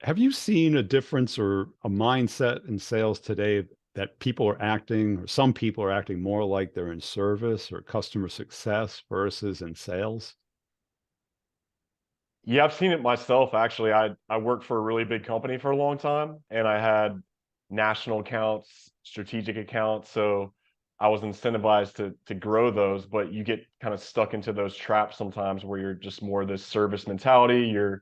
Have you seen a difference or a mindset in sales today that people are acting, or some people are acting more like they're in service or customer success versus in sales? Yeah, I've seen it myself actually. I worked for a really big company for a long time and I had national accounts, strategic accounts, so I was incentivized to grow those, but you get kind of stuck into those traps sometimes where you're just more this service mentality. You're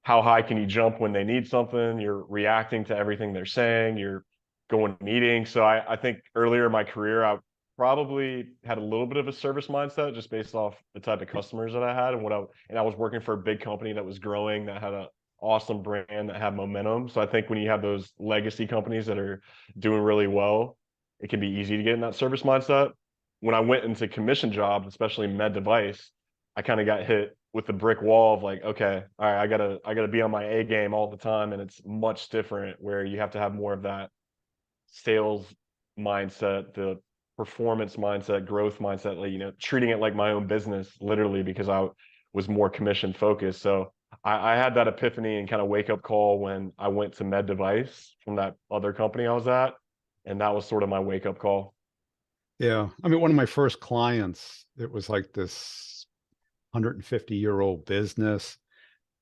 how high can you jump when they need something? You're reacting to everything they're saying. You're going to meetings. So I think earlier in my career, I probably had a little bit of a service mindset just based off the type of customers that I had and I was working for a big company that was growing, that had an awesome brand, that had momentum. So I think when you have those legacy companies that are doing really well, it can be easy to get in that service mindset. When I went into commission jobs, especially med device, I kind of got hit with the brick wall of like, okay, all right, I gotta be on my A game all the time, and it's much different where you have to have more of that sales mindset, the performance mindset, growth mindset, like treating it like my own business, literally, because I was more commission focused. So I had that epiphany and kind of wake up call when I went to med device from that other company I was at, and that was sort of my wake up call. Yeah. I mean, one of my first clients, it was like this 150-year-old business.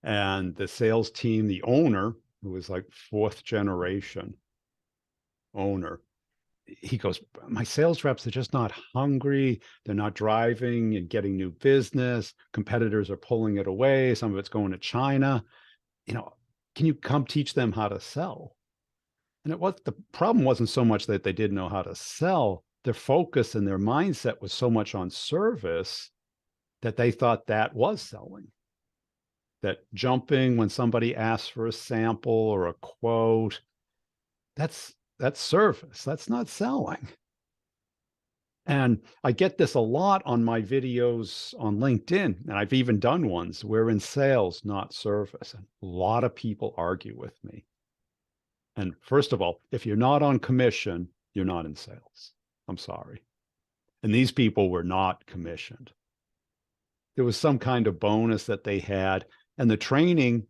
And the sales team, the owner, who was like fourth generation owner, he goes, my sales reps are just not hungry. They're not driving and getting new business. Competitors are pulling it away. Some of it's going to China. You know, can you come teach them how to sell? And it was the problem wasn't so much that they didn't know how to sell. Their focus and their mindset was so much on service that they thought that was selling. That jumping when somebody asks for a sample or a quote, that's service. That's not selling. And I get this a lot on my videos on LinkedIn, and I've even done ones where in sales, not service. And a lot of people argue with me. And first of all, if you're not on commission, you're not in sales. I'm sorry. And these people were not commissioned. There was some kind of bonus that they had, and the training,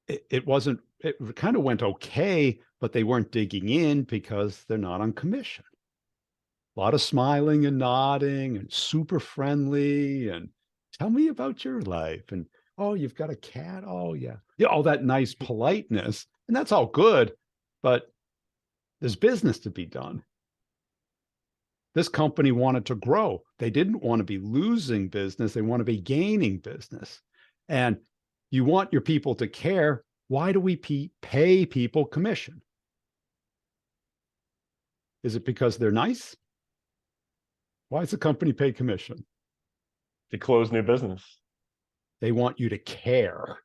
it wasn't, it kind of went okay, but they weren't digging in because they're not on commission. A lot of smiling and nodding and super friendly and tell me about your life. And oh, you've got a cat. Oh, yeah. Yeah, all that nice politeness. And that's all good, but there's business to be done. This company wanted to grow. They didn't want to be losing business. They want to be gaining business. And you want your people to care. Why do we pay people commission? Is it because they're nice? Why does the company pay commission? To close new business. They want you to care.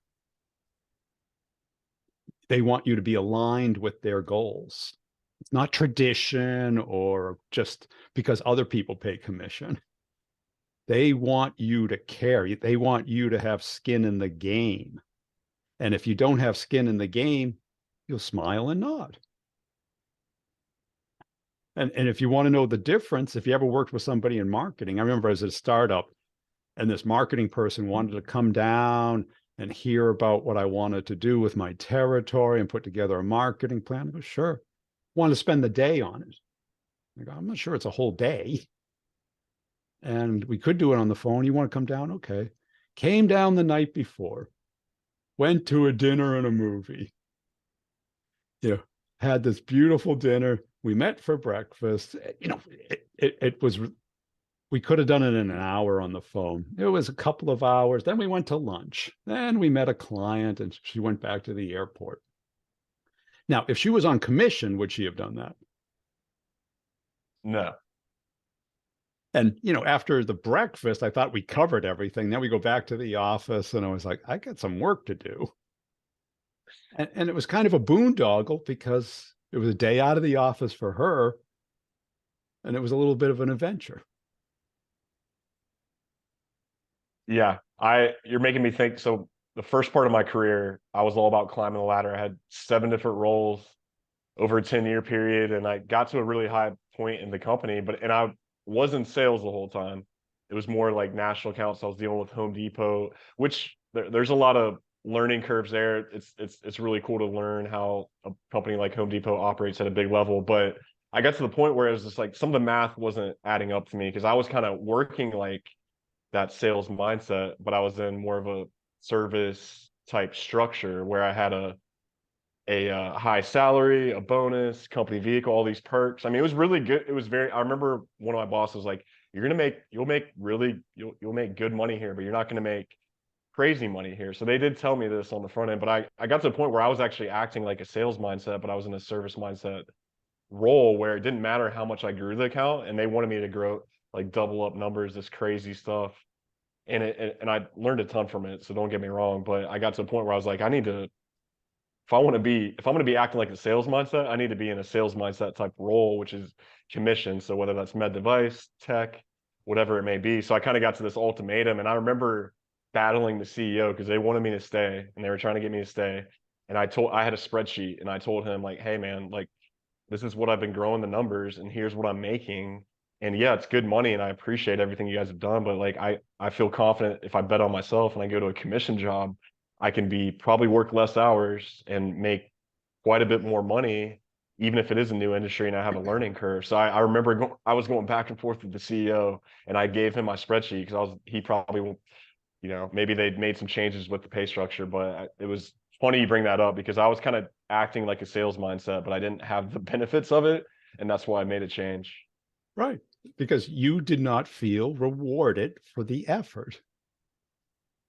They want you to be aligned with their goals. It's not tradition or just because other people pay commission. They want you to care. They want you to have skin in the game. And if you don't have skin in the game, you'll smile and nod. And if you want to know the difference, if you ever worked with somebody in marketing, I remember as a startup, and this marketing person wanted to come down and hear about what I wanted to do with my territory and put together a marketing plan. I go, sure. Want to spend the day on it. I go, I'm not sure it's a whole day. And we could do it on the phone. You want to come down? Okay. Came down the night before, went to a dinner and a movie. You know, had this beautiful dinner. We met for breakfast. You know, it was, we could have done it in an hour on the phone. It was a couple of hours. Then we went to lunch. Then we met a client and she went back to the airport. Now, if she was on commission, would she have done that? No. And, you know, after the breakfast, I thought we covered everything. Then we go back to the office and I was like, I got some work to do. And it was kind of a boondoggle because it was a day out of the office for her. And it was a little bit of an adventure. Yeah, you're making me think. So the first part of my career, I was all about climbing the ladder. I had 7 different roles over a 10-year period, and I got to a really high point in the company, and I was in sales the whole time. It was more like national accounts. I was dealing with Home Depot, which there's a lot of learning curves there. It's really cool to learn how a company like Home Depot operates at a big level. But I got to the point where it was just like some of the math wasn't adding up to me because I was kind of working like that sales mindset, but I was in more of a service type structure where I had a high salary, a bonus, company vehicle, all these perks. I mean, it was really good. It was very. I remember one of my bosses was like, you'll make good money here, but you're not gonna make crazy money here." So they did tell me this on the front end, but I got to the point where I was actually acting like a sales mindset, but I was in a service mindset role where it didn't matter how much I grew the account, and they wanted me to grow like double up numbers, this crazy stuff. And I learned a ton from it. So don't get me wrong, but I got to a point where I was like, I need to if I'm going to be acting like a sales mindset, I need to be in a sales mindset type role, which is commission. So whether that's med device, tech, whatever it may be. So I kind of got to this ultimatum, and I remember battling the CEO because they wanted me to stay and they were trying to get me to stay. And I had a spreadsheet and I told him like, "Hey man, like this is what I've been growing the numbers and here's what I'm making. And yeah, it's good money and I appreciate everything you guys have done, but like I feel confident if I bet on myself and I go to a commission job, I can be probably work less hours and make quite a bit more money, even if it is a new industry and I have a learning curve." So I remember I was going back and forth with the CEO and I gave him my spreadsheet because he probably won't, maybe they'd made some changes with the pay structure, but it was funny you bring that up because I was kind of acting like a sales mindset, but I didn't have the benefits of it. And that's why I made a change. Right. Because you did not feel rewarded for the effort.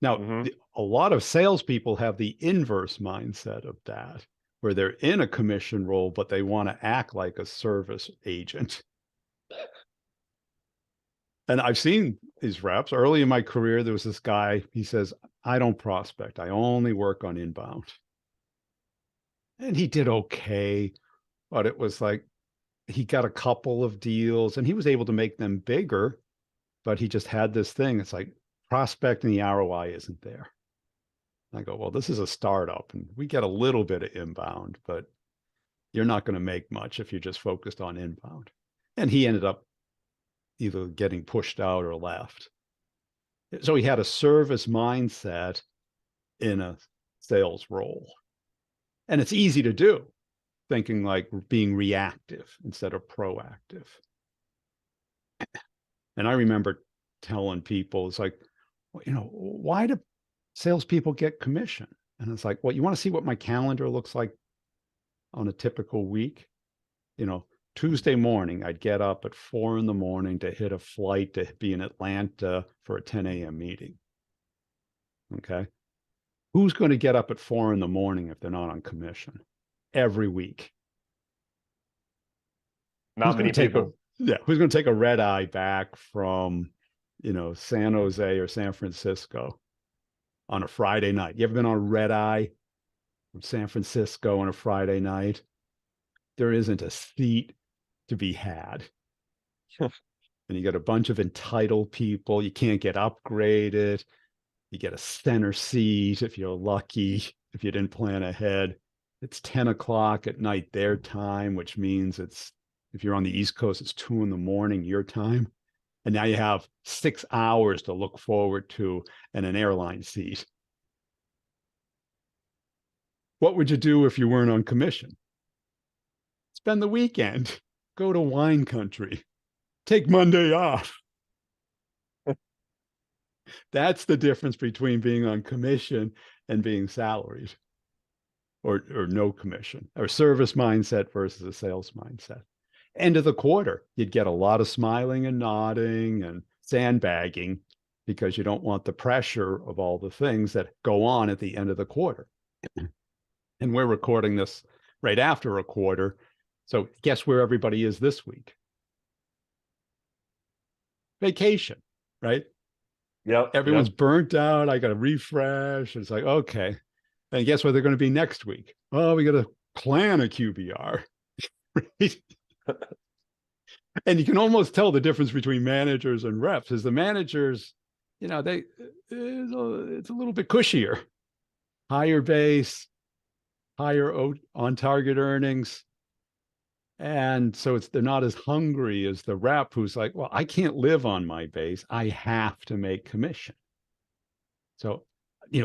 Now, Hmm. a lot of salespeople have the inverse mindset of that, where they're in a commission role, but they want to act like a service agent. And I've seen these reps early in my career. There was this guy, he says, "I don't prospect, I only work on inbound." And he did okay, but it was like he got a couple of deals and he was able to make them bigger, but he just had this thing. It's like prospecting, the ROI isn't there. I go, well, this is a startup and we get a little bit of inbound, but you're not going to make much if you're just focused on inbound. And he ended up either getting pushed out or left. So he had a service mindset in a sales role. And it's easy to do, thinking like being reactive instead of proactive. And I remember telling people, it's like, well, why do salespeople get commission? And it's like, well, you want to see what my calendar looks like on a typical week? You know, Tuesday morning, I'd get up at 4 a.m. to hit a flight to be in Atlanta for a 10 a.m. meeting. Okay. Who's going to get up at 4 a.m. if they're not on commission every week? Who's Not going many to take a people. who's going to take a red eye back from, San Jose or San Francisco on a Friday night? You ever been on a red eye from San Francisco on a Friday night? There isn't a seat to be had. And you got a bunch of entitled people. You can't get upgraded. You get a center seat if you're lucky, if you didn't plan ahead. It's 10 o'clock at night their time, which means if you're on the East Coast, it's 2 a.m. your time. And now you have 6 hours to look forward to and an airline seat. What would you do if you weren't on commission? Spend the weekend, go to wine country, take Monday off. That's the difference between being on commission and being salaried, or no commission, or service mindset versus a sales mindset. End of the quarter, you'd get a lot of smiling and nodding and sandbagging because you don't want the pressure of all the things that go on at the end of the quarter. And we're recording this right after a quarter. So guess where everybody is this week? Vacation, right? Yep. Everyone's Yep. burnt out. I got to refresh. It's like, okay. And guess where they're going to be next week? Oh, we got to plan a QBR. Right? And you can almost tell the difference between managers and reps. Is the managers, it's a little bit cushier, higher base, higher on target earnings. And so they're not as hungry as the rep who's like, well, I can't live on my base. I have to make commission. So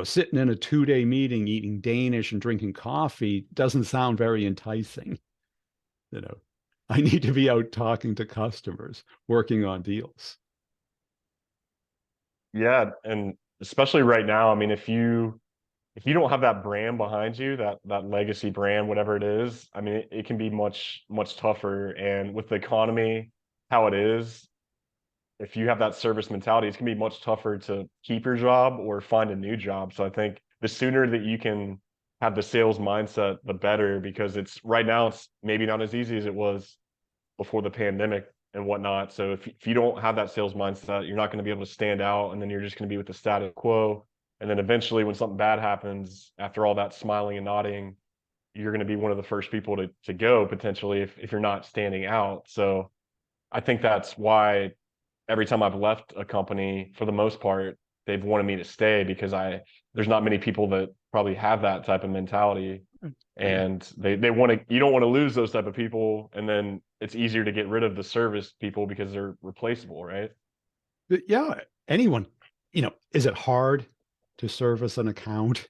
sitting in a 2-day meeting, eating Danish and drinking coffee doesn't sound very enticing. You know, I need to be out talking to customers, working on deals. Yeah, and especially right now, I mean, if you don't have that brand behind you, that legacy brand, whatever it is, I mean, it can be much tougher. And with the economy how it is, if you have that service mentality, it's gonna be much tougher to keep your job or find a new job. So I think the sooner that you can have the sales mindset, the better, because it's right now it's maybe not as easy as it was before the pandemic and whatnot. So if you don't have that sales mindset, you're not going to be able to stand out, and then you're just going to be with the status quo. And then eventually, when something bad happens, after all that smiling and nodding, you're going to be one of the first people to go potentially if you're not standing out. So I think that's why every time I've left a company, for the most part, they've wanted me to stay because there's not many people that probably have that type of mentality, Yeah. and they want to, you don't want to lose those type of people, and then it's easier to get rid of the service people because they're replaceable, right? But yeah, anyone, is it hard to service an account?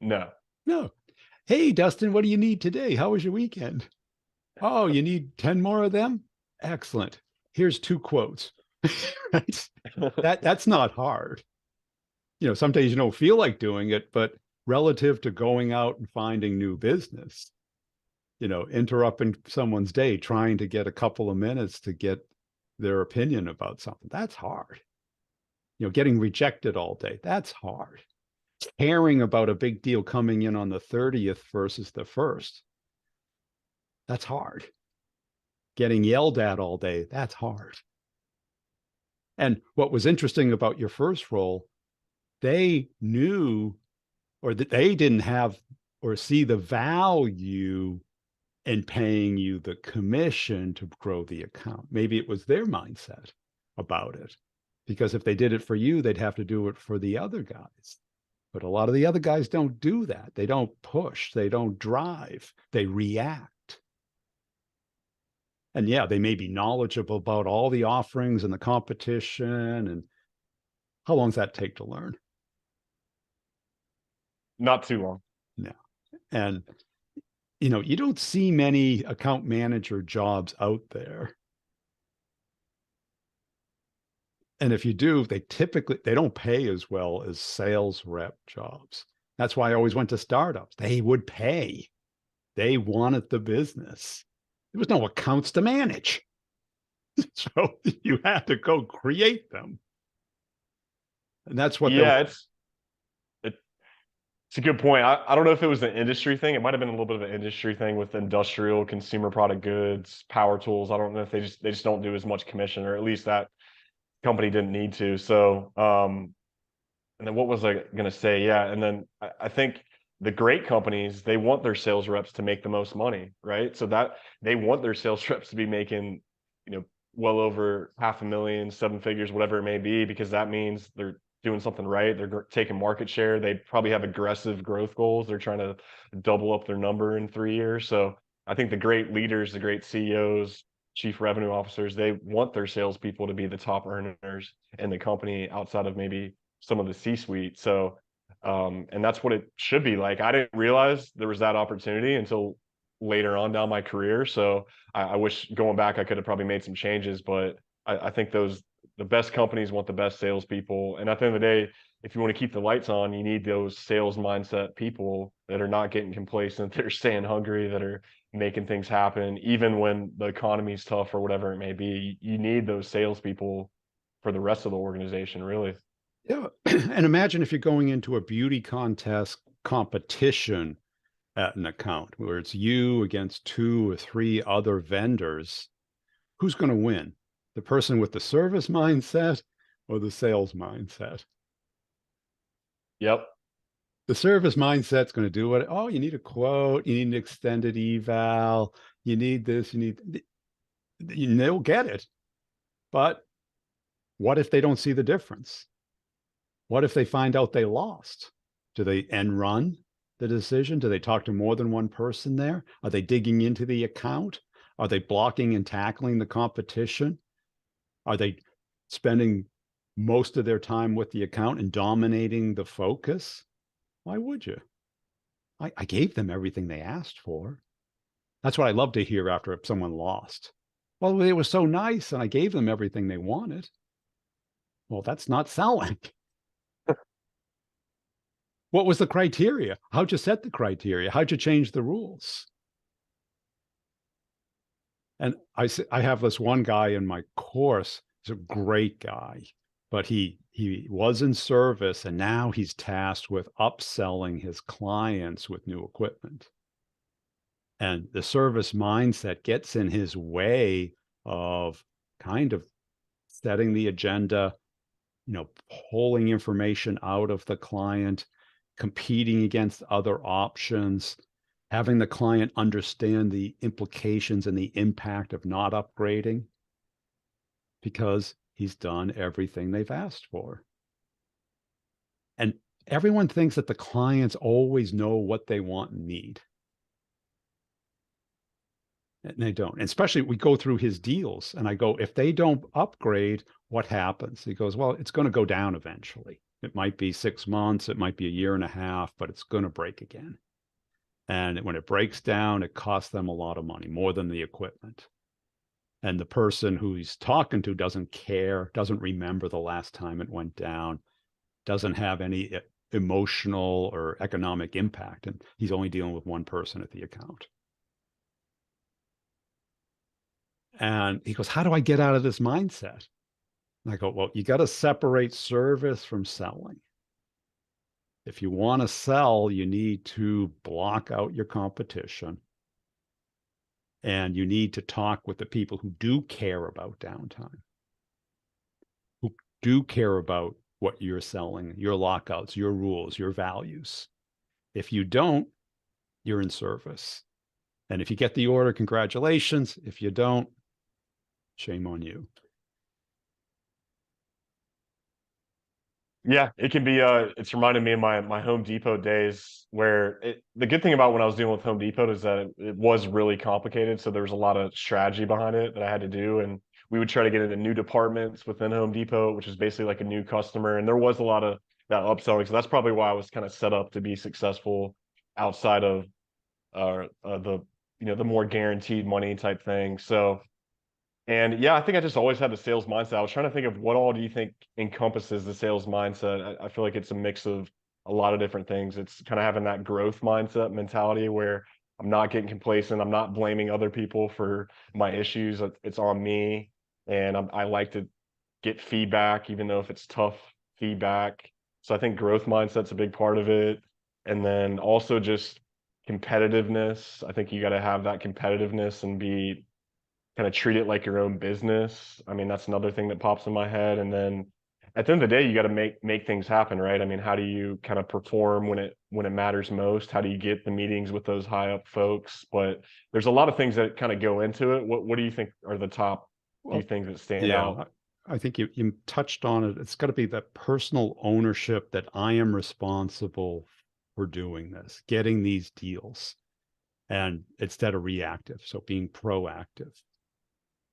No. No. Hey, Dustin, what do you need today? How was your weekend? Oh, you need 10 more of them? Excellent. Here's 2 quotes. Right? That's not hard. Some days you don't feel like doing it, but relative to going out and finding new business, interrupting someone's day, trying to get a couple of minutes to get their opinion about something, that's hard. Getting rejected all day, that's hard. Caring about a big deal coming in on the 30th versus the 1st, that's hard. Getting yelled at all day, that's hard. And what was interesting about your first role, they knew, or that they didn't have or see the value in paying you the commission to grow the account. Maybe it was their mindset about it, because if they did it for you, they'd have to do it for the other guys. But a lot of the other guys don't do that. They don't push, they don't drive, they react. And yeah, they may be knowledgeable about all the offerings and the competition. And how long does that take to learn? Not too long. No. And you don't see many account manager jobs out there. And if you do, they don't pay as well as sales rep jobs. That's why I always went to startups. They would pay. They wanted the business. There was no accounts to manage. So you had to go create them. And that's what they'll. Yeah, it's a good point. I don't know if it was an industry thing. It might have been a little bit of an industry thing with industrial consumer product goods, power tools. I don't know if they just don't do as much commission, or at least that company didn't need to. So and then what was I gonna say? Yeah, and then I think the great companies, they want their sales reps to make the most money, right? So that they want their sales reps to be making, well over 500,000, 7 figures, whatever it may be, because that means they're doing something right. They're taking market share. They probably have aggressive growth goals. They're trying to double up their number in 3 years. So I think the great leaders, the great CEOs, chief revenue officers, they want their salespeople to be the top earners in the company outside of maybe some of the C-suite. So, and that's what it should be like. I didn't realize there was that opportunity until later on down my career. So I wish going back, I could have probably made some changes, but I think the best companies want the best salespeople. And at the end of the day, if you want to keep the lights on, you need those sales mindset people that are not getting complacent, that are staying hungry, that are making things happen, even when the economy's tough or whatever it may be. You need those salespeople for the rest of the organization, really. Yeah. And imagine if you're going into a beauty contest competition at an account where it's you against 2 or 3 other vendors. Who's going to win? The person with the service mindset or the sales mindset? Yep. The service mindset's going to do what? Oh, you need a quote, you need an extended eval, you need this, they'll get it. But what if they don't see the difference? What if they find out they lost? Do they end run the decision? Do they talk to more than one person there? Are they digging into the account? Are they blocking and tackling the competition? Are they spending most of their time with the account and dominating the focus, why would you? I gave them everything they asked for. That's what I love to hear after someone lost. Well, it was so nice and I gave them everything they wanted. Well, that's not selling. What was the criteria? How'd you set the criteria? How'd you change the rules? And I have this one guy in my course. He's a great guy, but he was in service and now he's tasked with upselling his clients with new equipment. And the service mindset gets in his way of kind of setting the agenda, pulling information out of the client, competing against other options, having the client understand the implications and the impact of not upgrading because he's done everything they've asked for. And everyone thinks that the clients always know what they want and need. And they don't. And especially we go through his deals and I go, if they don't upgrade, what happens? He goes, well, it's going to go down eventually. It might be 6 months, it might be a year and a half, but it's going to break again. And when it breaks down, it costs them a lot of money, more than the equipment. And the person who he's talking to doesn't care, doesn't remember the last time it went down, doesn't have any emotional or economic impact. And he's only dealing with one person at the account. And he goes, how do I get out of this mindset? And I go, well, you got to separate service from selling. If you want to sell, you need to block out your competition. And you need to talk with the people who do care about downtime, who do care about what you're selling, your lockouts, your rules, your values. If you don't, you're in service. And if you get the order, congratulations. If you don't, shame on you. Yeah, it can be it's reminded me of my Home Depot days where the good thing about when I was dealing with Home Depot is that it was really complicated. So there was a lot of strategy behind it that I had to do. And we would try to get into new departments within Home Depot, which is basically like a new customer. And there was a lot of that upselling. So that's probably why I was kind of set up to be successful outside of the the more guaranteed money type thing. So and yeah, I think I just always had the sales mindset. I was trying to think of what all do you think encompasses the sales mindset. I feel like it's a mix of a lot of different things. It's kind of having that growth mindset mentality where I'm not getting complacent. I'm not blaming other people for my issues. It's on me. And I like to get feedback, even though if it's tough feedback. So I think growth mindset's a big part of it. And then also just competitiveness. I think you got to have that competitiveness and be kind of treat it like your own business. I mean, that's another thing that pops in my head. And then at the end of the day, you got to make things happen, right? I mean, how do you kind of perform when it matters most? How do you get the meetings with those high up folks? But there's a lot of things that kind of go into it. What do you think are the top few Well, things that stand yeah, out? I think you touched on it. It's got to be that personal ownership that I am responsible for doing this, getting these deals, and instead of reactive. So being proactive.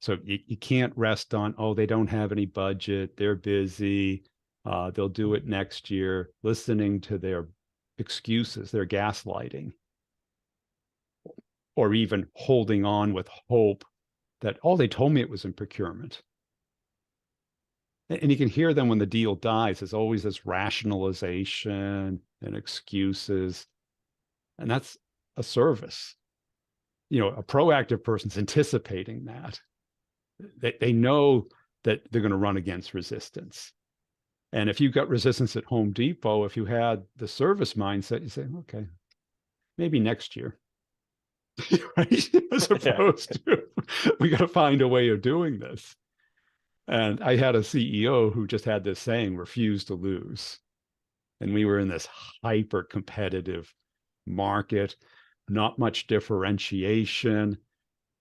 So you can't rest on, oh, they don't have any budget, they're busy, they'll do it next year, listening to their excuses, their gaslighting, or even holding on with hope that, oh, they told me it was in procurement. And you can hear them when the deal dies. There's always this rationalization and excuses. And that's a service. A proactive person's anticipating that. They know that they're going to run against resistance. And if you've got resistance at Home Depot, if you had the service mindset, you say, okay, maybe next year. Right? As Yeah. opposed to, we got to find a way of doing this. And I had a CEO who just had this saying, refuse to lose. And we were in this hyper competitive market, not much differentiation,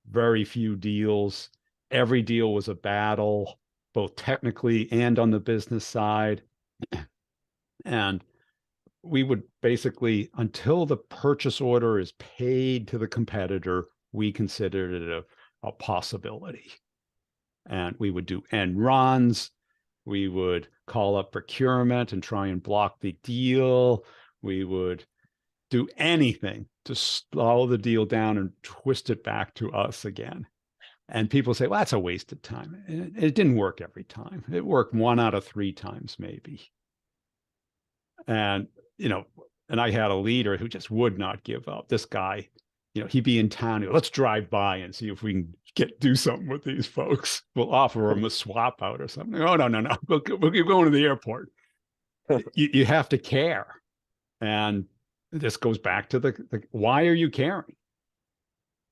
very few deals. Every deal was a battle, both technically and on the business side. And we would basically, until the purchase order is paid to the competitor, we considered it a possibility. And we would do end runs. We would call up procurement and try and block the deal. We would do anything to slow the deal down and twist it back to us again. And people say, well, that's a waste of time. It didn't work every time. It worked 1 out of 3 times, maybe. And, and I had a leader who just would not give up. This guy, he'd be in town. Let's drive by and see if we can do something with these folks. We'll offer them a swap out or something. Oh, no. We'll keep going to the airport. You have to care. And this goes back to the why are you caring?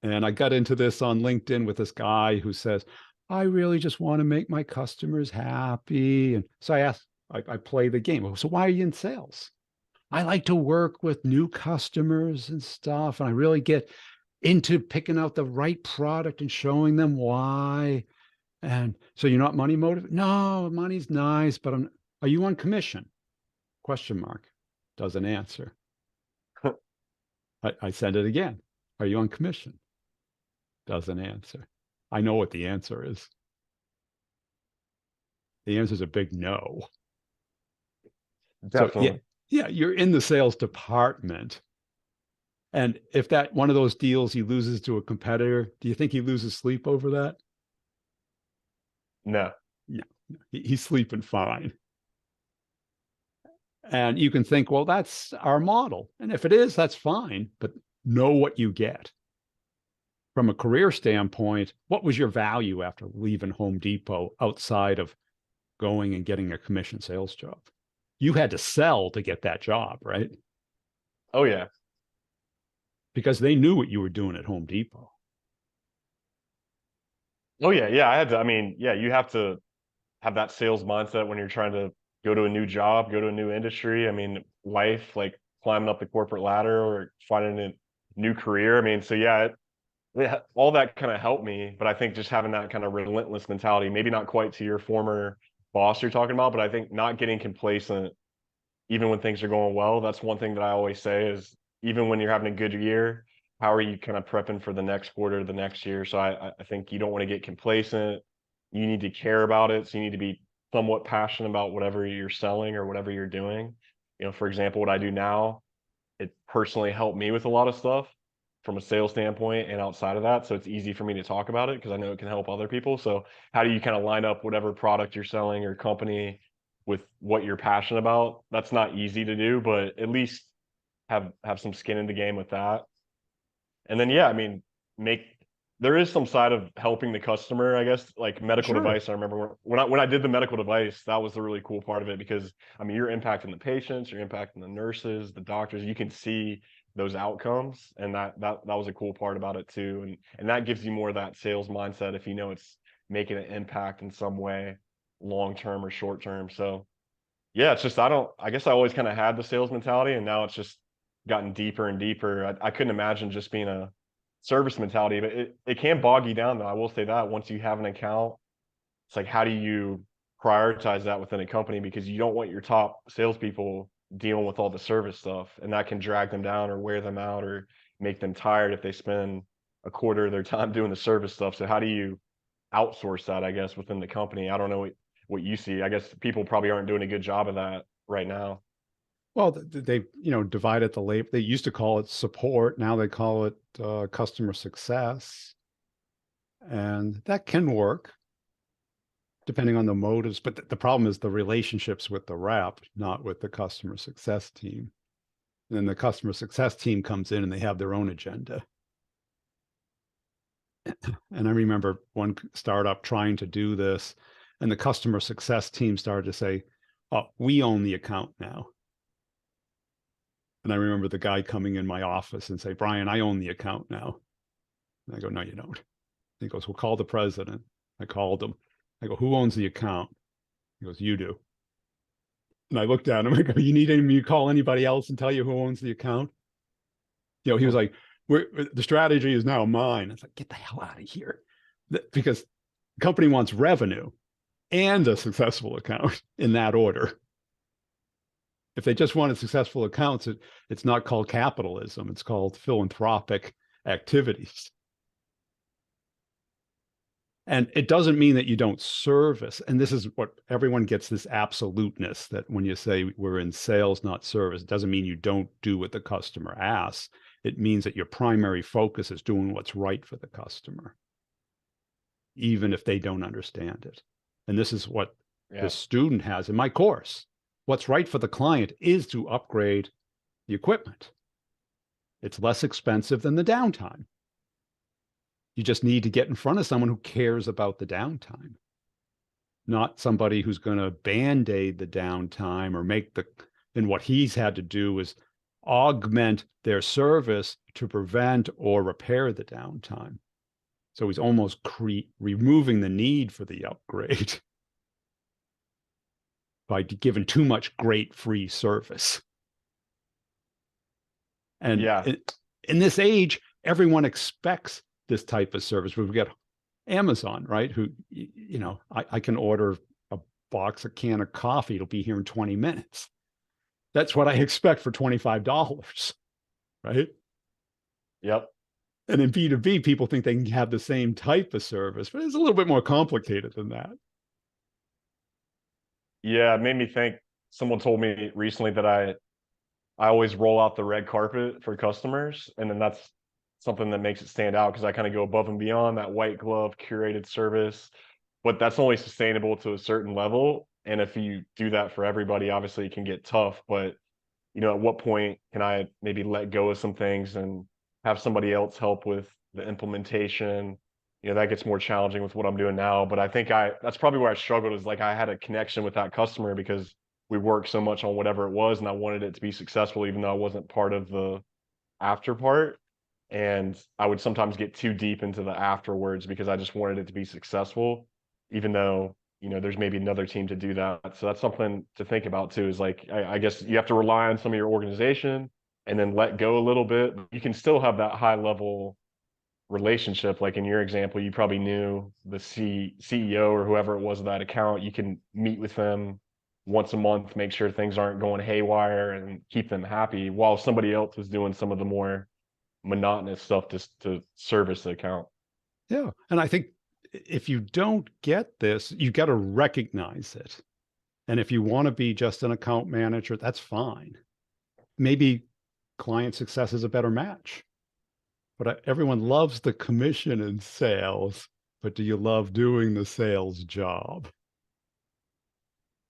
And I got into this on LinkedIn with this guy who says, I really just want to make my customers happy. And so I play the game. So why are you in sales? I like to work with new customers and stuff. And I really get into picking out the right product and showing them why. And so you're not money motivated? No, money's nice, but are you on commission? Question mark. Doesn't answer. I send it again. Are you on commission? Doesn't answer. I know what the answer is. The answer is a big no. Definitely. So yeah, you're in the sales department. And if that one of those deals he loses to a competitor, do you think he loses sleep over that? No. No, he's sleeping fine. And you can think, well, that's our model. And if it is, that's fine, but know what you get. From a career standpoint, what was your value after leaving Home Depot outside of going and getting a commission sales job? You had to sell to get that job, right? Oh, yeah. Because they knew what you were doing at Home Depot. Oh, yeah. Yeah. You have to have that sales mindset when you're trying to go to a new job, go to a new industry. Life, like climbing up the corporate ladder or finding a new career. So yeah, all that kind of helped me, but I think just having that kind of relentless mentality, maybe not quite to your former boss you're talking about, but I think not getting complacent even when things are going well. That's one thing that I always say is even when you're having a good year, how are you kind of prepping for the next quarter, the next year? So I think you don't want to get complacent. You need to care about it. So you need to be somewhat passionate about whatever you're selling or whatever you're doing. For example, what I do now, it personally helped me with a lot of stuff from a sales standpoint and outside of that. So it's easy for me to talk about it because I know it can help other people. So how do you kind of line up whatever product you're selling or company with what you're passionate about? That's not easy to do, but at least have some skin in the game with that. And then, yeah, make there is some side of helping the customer, I guess, like medical Sure. device. I remember when I did the medical device, that was the really cool part of it because you're impacting the patients, you're impacting the nurses, the doctors. You can see those outcomes, and that was a cool part about it too. And that gives you more of that sales mindset if you know it's making an impact in some way, long term or short term. So yeah, it's just I guess I always kind of had the sales mentality, and now it's just gotten deeper and deeper. I couldn't imagine just being a service mentality, but it can bog you down though. I will say that once you have an account, it's like how do you prioritize that within a company because you don't want your top salespeople dealing with all the service stuff, and that can drag them down or wear them out or make them tired if they spend a quarter of their time doing the service stuff. So how do you outsource that, I guess, within the company? I don't know what you see. I guess people probably aren't doing a good job of that right now. Well, they divided the labor. They used to call it support. Now they call it customer success. And that can work depending on the motives. But the problem is the relationships with the rep, not with the customer success team. And then the customer success team comes in and they have their own agenda. And I remember one startup trying to do this, and the customer success team started to say, oh, we own the account now. And I remember the guy coming in my office and say, Brian, I own the account now. And I go, no, you don't. And he goes, well, call the president. I called him. I go, who owns the account? He goes, you do. And I looked at him. I go, you need me to call anybody else and tell you who owns the account? He was like, the strategy is now mine. I was like, get the hell out of here. Because the company wants revenue and a successful account in that order. If they just wanted successful accounts, it's not called capitalism. It's called philanthropic activities. And it doesn't mean that you don't service. And this is what everyone gets, this absoluteness that when you say we're in sales, not service, it doesn't mean you don't do what the customer asks. It means that your primary focus is doing what's right for the customer, even if they don't understand it. And this is what Yeah. this student has in my course. What's right for the client is to upgrade the equipment. It's less expensive than the downtime. You just need to get in front of someone who cares about the downtime, not somebody who's going to band-aid the downtime or make the, and what he's had to do is augment their service to prevent or repair the downtime. So he's almost removing the need for the upgrade by giving too much great free service. And Yeah. in this age, everyone expects this type of service. We've got Amazon, right? Who, I can order a box, a can of coffee. It'll be here in 20 minutes. That's what I expect for $25, right? Yep. And in B2B, people think they can have the same type of service, but it's a little bit more complicated than that. Yeah, it made me think. Someone told me recently that I always roll out the red carpet for customers, and then that's something that makes it stand out because I kind of go above and beyond that white glove curated service. But that's only sustainable to a certain level. And if you do that for everybody, obviously it can get tough. But at what point can I maybe let go of some things and have somebody else help with the implementation? That gets more challenging with what I'm doing now. But I think that's probably where I struggled, is like I had a connection with that customer because we worked so much on whatever it was and I wanted it to be successful, even though I wasn't part of the after part. And I would sometimes get too deep into the afterwards because I just wanted it to be successful, even though there's maybe another team to do that. So that's something to think about too, is like I guess you have to rely on some of your organization and then let go a little bit. You can still have that high level relationship. Like in your example, you probably knew the CEO or whoever it was of that account. You can meet with them once a month, make sure things aren't going haywire and keep them happy, while somebody else was doing some of the more monotonous stuff to service the account. Yeah. And I think if you don't get this, you got to recognize it. And if you want to be just an account manager, that's fine. Maybe client success is a better match. But everyone loves the commission in sales. But do you love doing the sales job?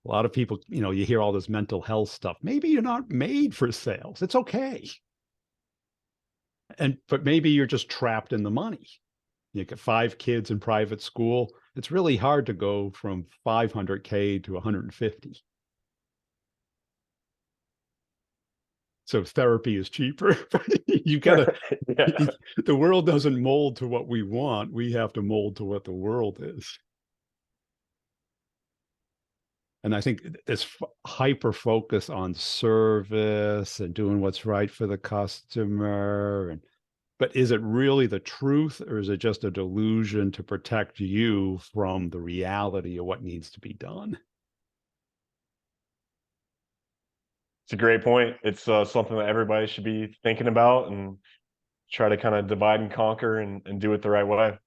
A lot of people, you hear all this mental health stuff. Maybe you're not made for sales. It's okay. But maybe you're just trapped in the money. You get 5 kids in private school. It's really hard to go from 500K to 150. So therapy is cheaper. You gotta, Yeah. the world doesn't mold to what we want. We have to mold to what the world is. And I think this hyper focus on service and doing what's right for the customer. But is it really the truth, or is it just a delusion to protect you from the reality of what needs to be done? It's a great point. It's something that everybody should be thinking about and try to kind of divide and conquer and do it the right way.